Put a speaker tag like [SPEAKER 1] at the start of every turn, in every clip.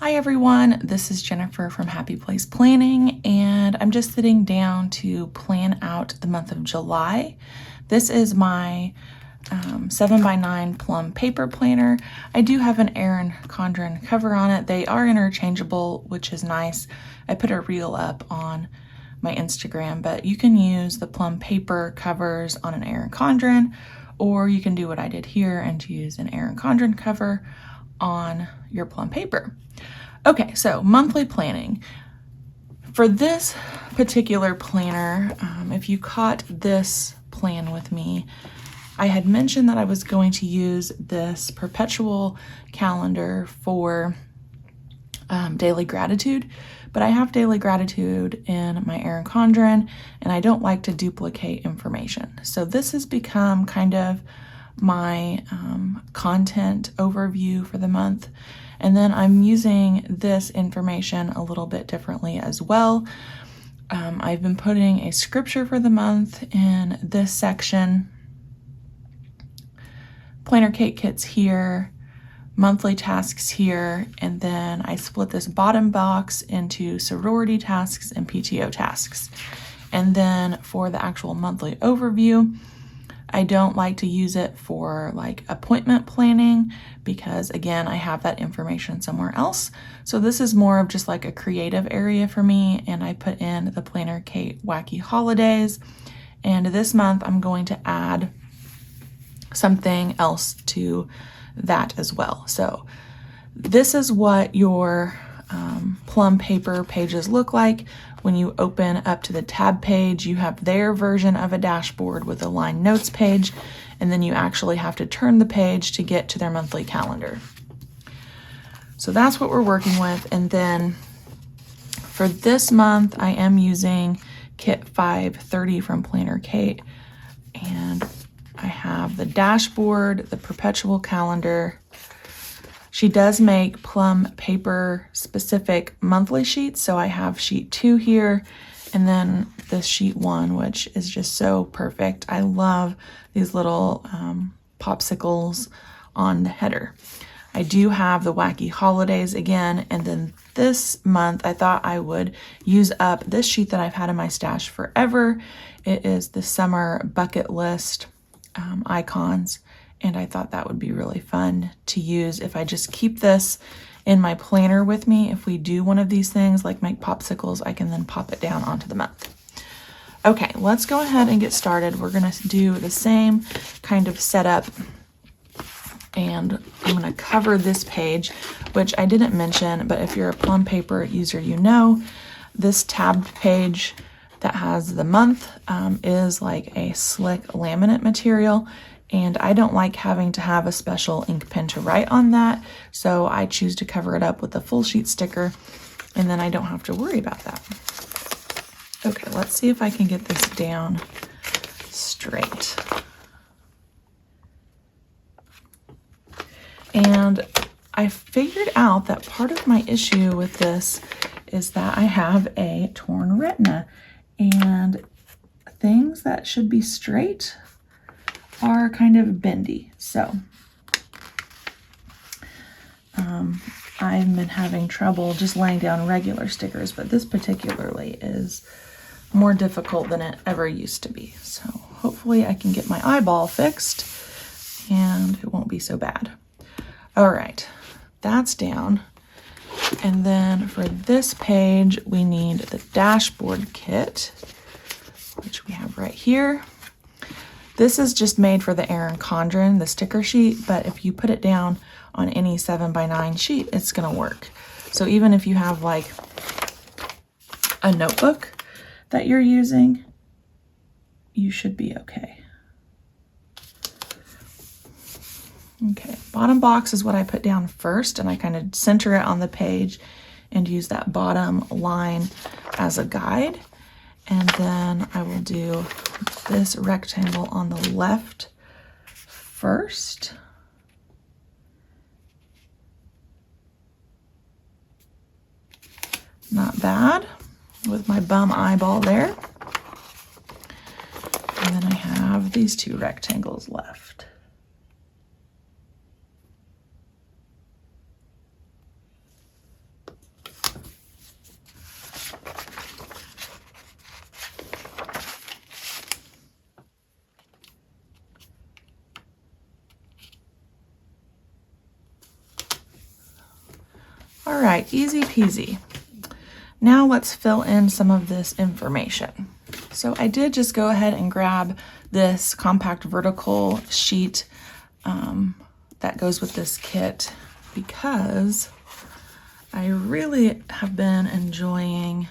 [SPEAKER 1] Hi everyone, this is Jennifer from Happy Place Planning, and I'm just sitting down to plan out the month of July. This is my 7x9 Plum paper planner. I do have an Erin Condren cover on it. They are interchangeable, which is nice. I put a reel up on my Instagram, but you can use the Plum paper covers on an Erin Condren, or you can do what I did here and use an Erin Condren cover on your Plum paper. Okay, so monthly planning. For this particular planner, if you caught this plan with me, I had mentioned that I was going to use this perpetual calendar for daily gratitude, but I have daily gratitude in my Erin Condren, and I don't like to duplicate information. So this has become kind of my content overview for the month. And then I'm using this information a little bit differently as well. I've been putting a scripture for the month in this section, PlannerKate kits here, monthly tasks here, and then I split this bottom box into sorority tasks and PTO tasks. And then for the actual monthly overview, I don't like to use it for like appointment planning because again, I have that information somewhere else. So this is more of just like a creative area for me, and I put in the PlannerKate Wacky Holidays. And this month I'm going to add something else to that as well. So this is what your Plum paper pages look like. When you open up to the tab page, you have their version of a dashboard with a line notes page, and then you actually have to turn the page to get to their monthly calendar. So that's what we're working with. And then for this month, I am using kit 530 from PlannerKate, and I have the dashboard, the perpetual calendar. She does make Plum paper specific monthly sheets. So I have sheet 2 here, and then this sheet 1, which is just so perfect. I love these little popsicles on the header. I do have the Wacky Holidays again, and then this month I thought I would use up this sheet that I've had in my stash forever. It is the summer bucket list icons. And I thought that would be really fun to use if I just keep this in my planner with me. If we do one of these things like make popsicles, I can then pop it down onto the month. Okay, let's go ahead and get started. We're gonna do the same kind of setup, and I'm gonna cover this page, which I didn't mention, but if you're a Plum paper user, you know, this tabbed page that has the month is like a slick laminate material. And I don't like having to have a special ink pen to write on that, so I choose to cover it up with a full sheet sticker, and then I don't have to worry about that. Okay, let's see if I can get this down straight. And I figured out that part of my issue with this is that I have a torn retina, and things that should be straight are kind of bendy. So I've been having trouble just laying down regular stickers, but this particularly is more difficult than it ever used to be. So hopefully I can get my eyeball fixed and it won't be so bad. All right, that's down. And then for this page, we need the dashboard kit, which we have right here. This is just made for the Erin Condren, the sticker sheet, but if you put it down on any 7x9 sheet, it's gonna work. So even if you have like a notebook that you're using, you should be okay. Okay, bottom box is what I put down first, and I kind of center it on the page and use that bottom line as a guide. And then I will do this rectangle on the left first. Not bad with my bum eyeball there. And then I have these 2 rectangles left. right, easy peasy. Now let's fill in some of this information. So I did just go ahead and grab this compact vertical sheet that goes with this kit because I really have been enjoying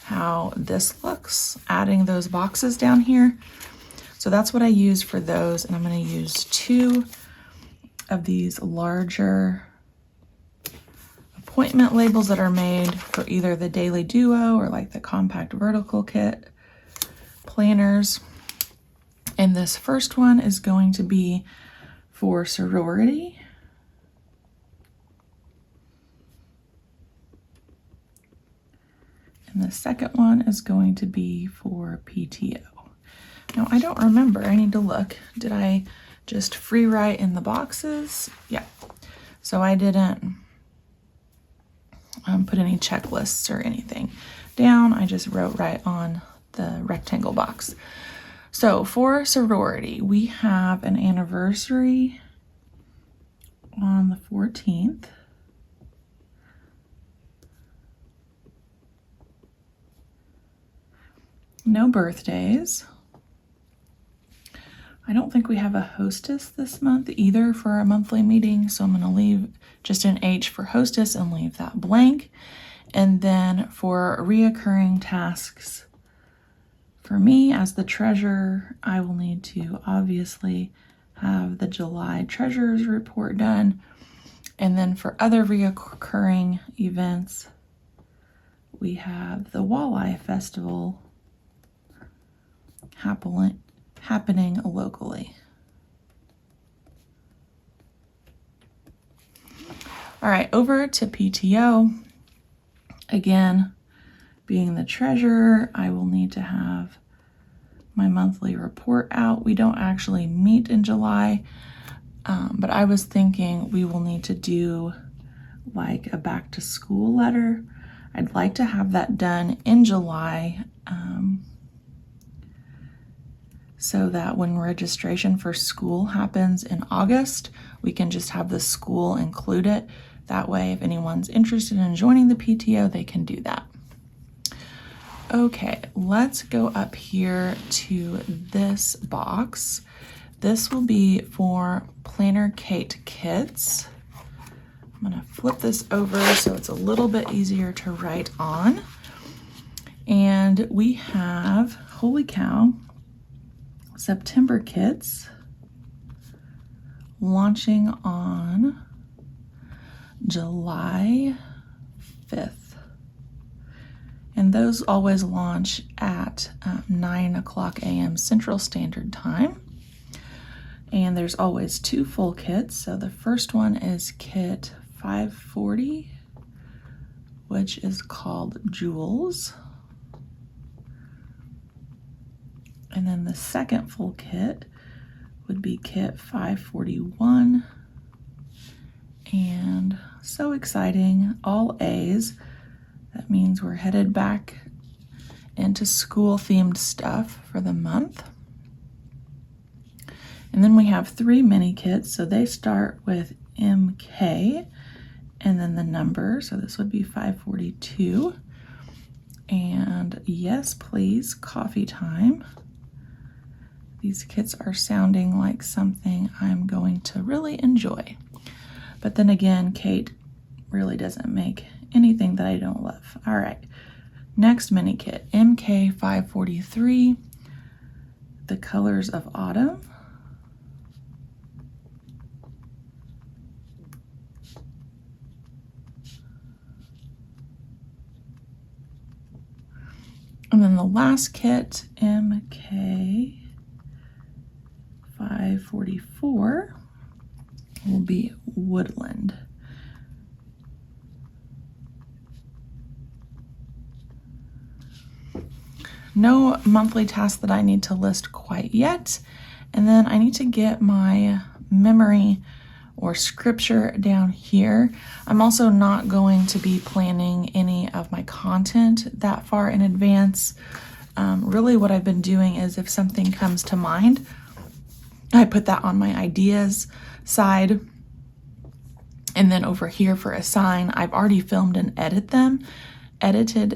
[SPEAKER 1] how this looks, adding those boxes down here. So that's what I use for those, and I'm going to use 2 of these larger appointment labels that are made for either the Daily Duo or like the compact vertical kit planners. And this first one is going to be for sorority. And the second one is going to be for PTO. Now, I don't remember. I need to look. Did I just free write in the boxes? Yeah. So I didn't put any checklists or anything down. I just wrote right on the rectangle box. So for sorority, we have an anniversary on the 14th. No birthdays. I don't think we have a hostess this month either for our monthly meeting, so I'm going to leave just an H for hostess and leave that blank. And then for reoccurring tasks, for me as the treasurer, I will need to obviously have the July treasurer's report done. And then for other reoccurring events, we have the Walleye Festival happening locally. All right, over to PTO. Again, being the treasurer, I will need to have my monthly report out. We don't actually meet in July, but I was thinking we will need to do like a back to school letter. I'd like to have that done in July, so that when registration for school happens in August, we can just have the school include it. That way, if anyone's interested in joining the PTO, they can do that. Okay, let's go up here to this box. This will be for PlannerKate kits. I'm gonna flip this over so it's a little bit easier to write on. And we have, holy cow, September kits launching on July 5th. And those always launch at 9 o'clock a.m. Central Standard Time. And there's always 2 full kits. So the first one is kit 540, which is called Jewels. And then the second full kit would be kit 541. And so exciting, all A's. That means we're headed back into school themed stuff for the month. And then we have 3 mini kits. So they start with MK and then the number. So this would be 542. And yes, please, coffee time. These kits are sounding like something I'm going to really enjoy. But then again, Kate really doesn't make anything that I don't love. All right, next mini kit, MK543, the colors of autumn. And then the last kit, MK544, will be woodland. No monthly task that I need to list quite yet. And then I need to get my memory or scripture down here. I'm also not going to be planning any of my content that far in advance. Really what I've been doing is if something comes to mind, I put that on my ideas side. And then over here for assign, I've already filmed and edited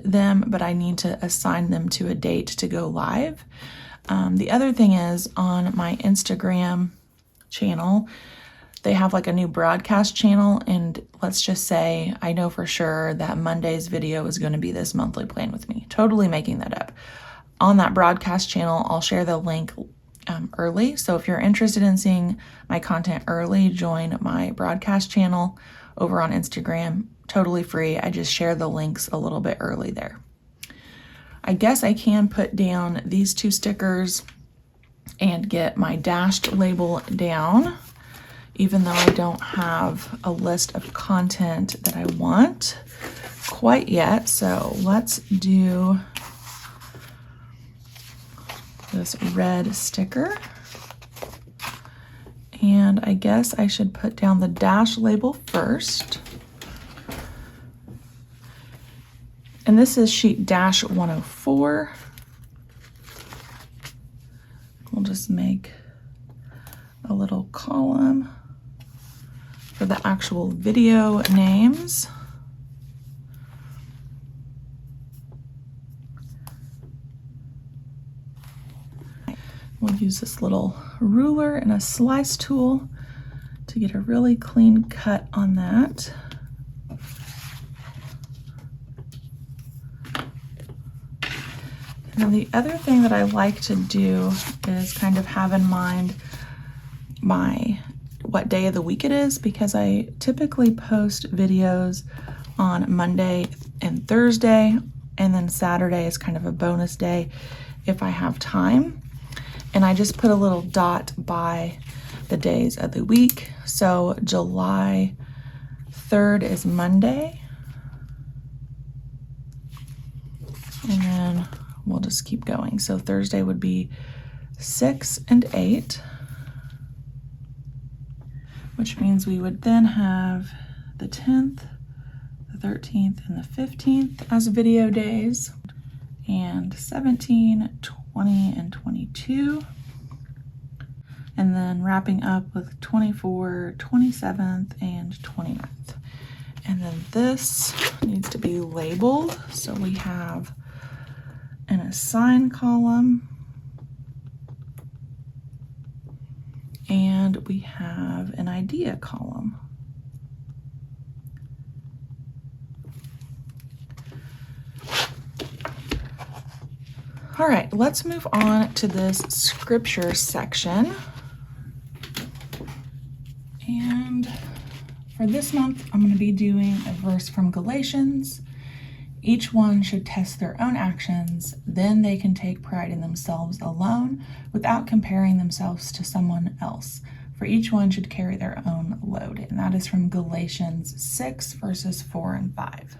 [SPEAKER 1] them, but I need to assign them to a date to go live. The other thing is on my Instagram channel, they have like a new broadcast channel, and let's just say I know for sure that Monday's video is going to be this monthly plan with me. Totally making that up. On that broadcast channel, I'll share the link early. So if you're interested in seeing my content early, join my broadcast channel over on Instagram. Totally free. I just share the links a little bit early there. I guess I can put down these 2 stickers and get my dashed label down, even though I don't have a list of content that I want quite yet. So let's do this red sticker. And I guess I should put down the dash label first. And this is sheet dash 104. We'll just make a little column for the actual video names. We'll use this little ruler and a slice tool to get a really clean cut on that. And then the other thing that I like to do is kind of have in mind what day of the week it is, because I typically post videos on Monday and Thursday, and then Saturday is kind of a bonus day if I have time. And I just put a little dot by the days of the week. So July 3rd is Monday. And then we'll just keep going. So Thursday would be 6 and 8, which means we would then have the 10th, the 13th, and the 15th as video days, and 17, 20, and 22. And then wrapping up with 24, 27th, and 29th. And then this needs to be labeled. So we have an assign column, and we have an idea column. All right, let's move on to this scripture section. And for this month, I'm going to be doing a verse from Galatians. Each one should test their own actions, then they can take pride in themselves alone without comparing themselves to someone else. For each one should carry their own load. And that is from Galatians 6, verses 4 and 5.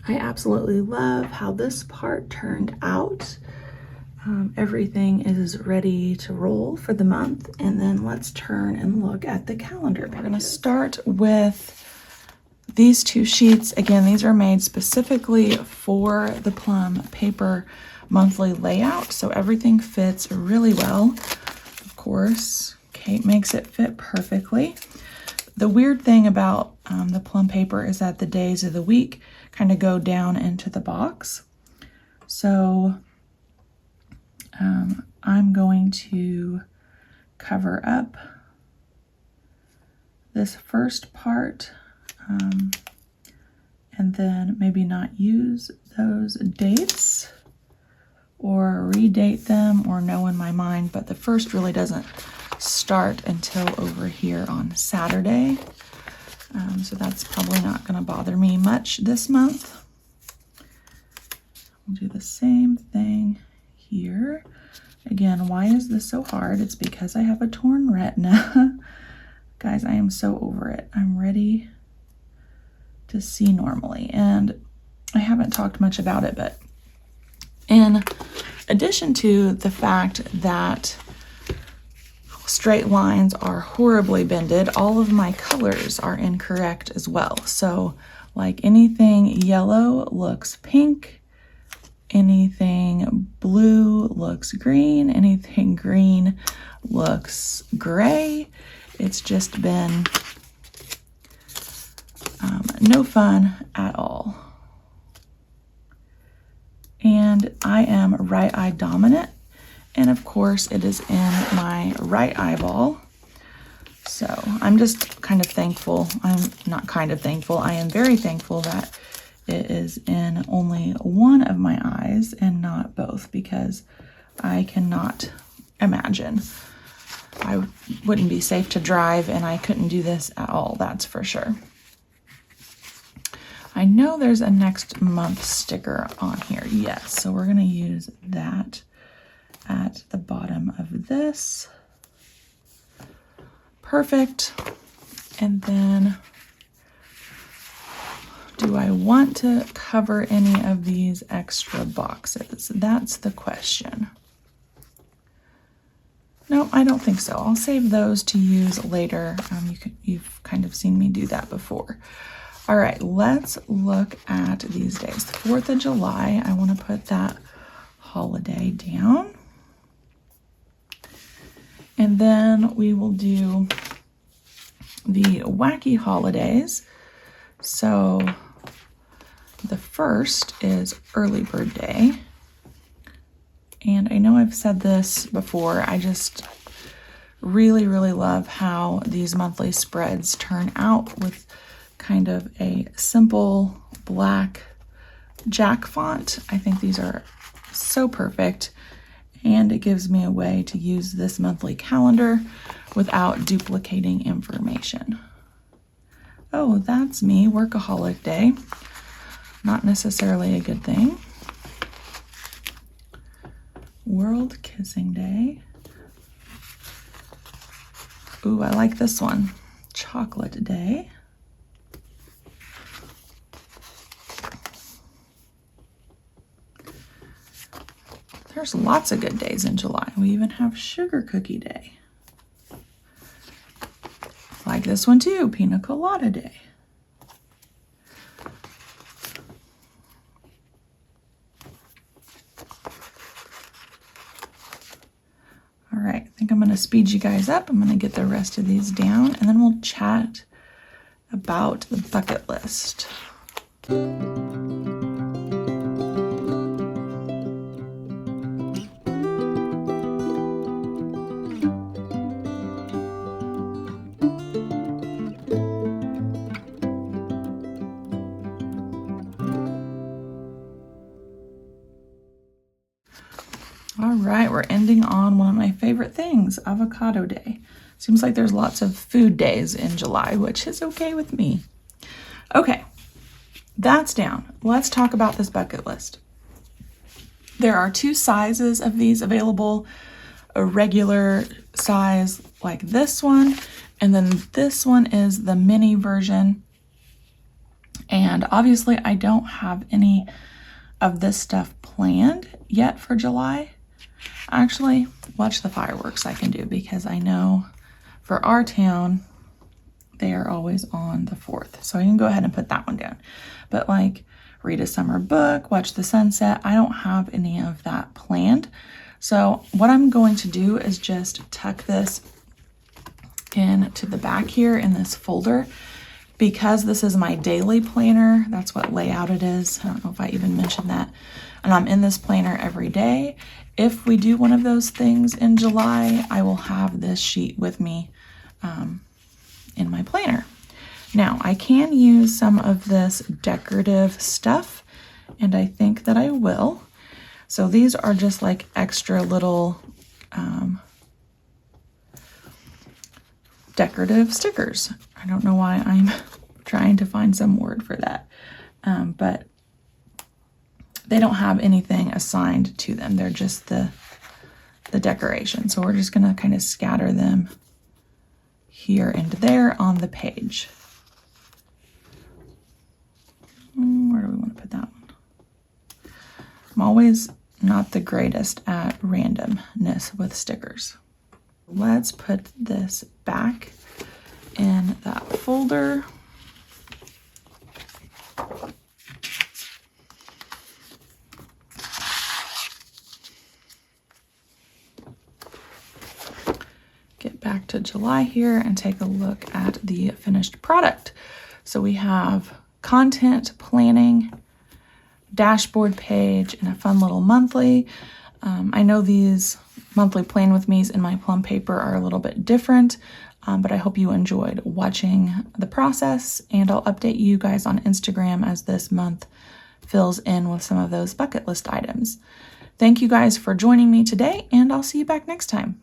[SPEAKER 1] I absolutely love how this part turned out. Everything is ready to roll for the month, and then let's turn and look at the calendar. We're going to start with these 2 sheets. Again, these are made specifically for the Plum paper monthly layout, so everything fits really well. Of course, Kate makes it fit perfectly. The weird thing about the Plum paper is that the days of the week kind of go down into the box. So I'm going to cover up this first part and then maybe not use those dates or redate them or know in my mind, but the first really doesn't start until over here on Saturday. So that's probably not going to bother me much this month. We'll do the same thing here. Again, why is this so hard? It's because I have a torn retina. Guys, I am so over it. I'm ready to see normally. And I haven't talked much about it, but in addition to the fact that straight lines are horribly bended, all of my colors are incorrect as well. So like anything yellow looks pink, anything blue looks green, anything green looks gray. It's just been no fun at all. And I am right eye dominant, and of course it is in my right eyeball. So I'm just kind of thankful. I'm not kind of thankful. I am very thankful that it is in only one of my eyes and not both, because I cannot imagine. I wouldn't be safe to drive, and I couldn't do this at all, that's for sure. I know there's a next month sticker on here. Yes, so we're going to use that at the bottom of this. Perfect. And then do I want to cover any of these extra boxes? That's the question. No, I don't think so. I'll save those to use later. You've kind of seen me do that before. All right, let's look at these days. The 4th of July, I want to put that holiday down. And then we will do the wacky holidays. So the first is Early Bird Day. And I know I've said this before, I just really, really love how these monthly spreads turn out with kind of a simple black Jack font. I think these are so perfect, and it gives me a way to use this monthly calendar without duplicating information. Oh, that's me, workaholic day. Not necessarily a good thing. World Kissing Day. Ooh, I like this one. Chocolate Day. There's lots of good days in July. We even have Sugar Cookie Day. Like this one too, Pina Colada Day. All right, I think I'm going to speed you guys up. I'm going to get the rest of these down, and then we'll chat about the bucket list. All right, we're ending on one of my favorite things, Avocado Day. Seems like there's lots of food days in July, which is okay with me. Okay, that's down. Let's talk about this bucket list. There are 2 sizes of these available, a regular size like this one, and then this one is the mini version. And obviously I don't have any of this stuff planned yet for July. Actually, watch the fireworks I can do, because I know for our town they are always on the 4th. So I can go ahead and put that one down. But like read a summer book, watch the sunset, I don't have any of that planned. So what I'm going to do is just tuck this into the back here in this folder. Because this is my daily planner, that's what layout it is. I don't know if I even mentioned that. And I'm in this planner every day. If we do one of those things in July, I will have this sheet with me in my planner. Now, I can use some of this decorative stuff, and I think that I will. So these are just like extra little decorative stickers. I don't know why I'm trying to find some word for that, but they don't have anything assigned to them. They're just the decoration. So we're just gonna kind of scatter them here and there on the page. Where do we want to put that one? I'm always not the greatest at randomness with stickers. Let's put this back in that folder. Get back to July here and take a look at the finished product. So we have content planning, dashboard page, and a fun little monthly. I know these monthly plan with me's in my Plum paper are a little bit different, but I hope you enjoyed watching the process, and I'll update you guys on Instagram as this month fills in with some of those bucket list items. Thank you guys for joining me today, and I'll see you back next time.